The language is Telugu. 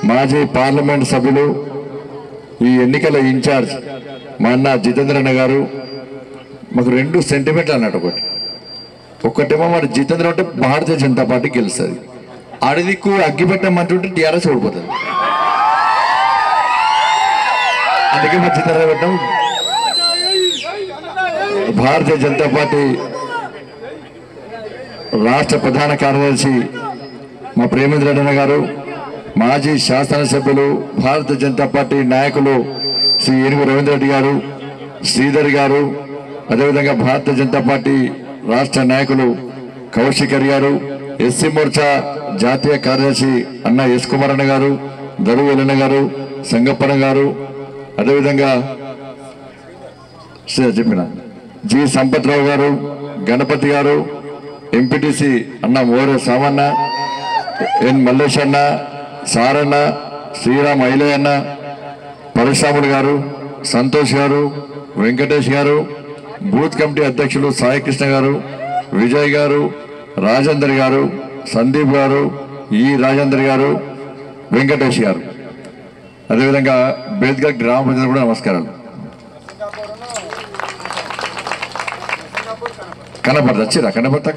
మాజీ పార్లమెంట్ సభ్యులు ఈ ఎన్నికల ఇన్ఛార్జ్ మా అన్న జితేంద్ర అన్న గారు మాకు 2 సెంటిమెంట్లు అన్నట్టు. ఒకటేమో మరి జితేంద్ర అంటే భారతీయ జనతా పార్టీ గెలుస్తుంది, అడిదిక్కు అగ్గిపెట్టమంటుంటే టీఆర్ఎస్ ఓడిపోతుంది. అందుకే మా జితేంద్ర పెట్టాం. భారతీయ జనతా పార్టీ రాష్ట్ర ప్రధాన కార్యదర్శి మా ప్రేమేంద్ర రెడ్డి గారు, మాజీ శాసనసభ్యులు భారతీయ జనతా పార్టీ నాయకులు శ్రీ ఏనుగు రవీంద్ర రెడ్డి గారు, శ్రీధర్ గారు, అదేవిధంగా భారతీయ జనతా పార్టీ రాష్ట్ర నాయకులు కౌశికర్ గారు, ఎస్సీ మోర్చా జాతీయ కార్యదర్శి అన్న ఎస్ కుమార్ అన్న గారు, దరువు ఎల్లన్న గారు, సంగప్పన్న గారు, అదేవిధంగా చెప్పిన జి సంపత్రావు గారు, గణపతి గారు, ఎంపీటీసీ అన్న మోరే సామన్న, ఎన్ మల్లేష్ అన్న, సారన్న, శ్రీరామ్ ఐలయ్య, పరశురాముడు గారు, సంతోష్ గారు, వెంకటేష్ గారు, బూత్ కమిటీ అధ్యక్షులు సాయికృష్ణ గారు, విజయ్ గారు, రాజేందర్ గారు, సందీప్ గారు, ఈ రాజేందర్ గారు, వెంకటేష్ గారు, అదేవిధంగా బేద్గా గ్రామ ప్రజలు కూడా నమస్కారాలు. కనపడతా వచ్చిరా కనపడతా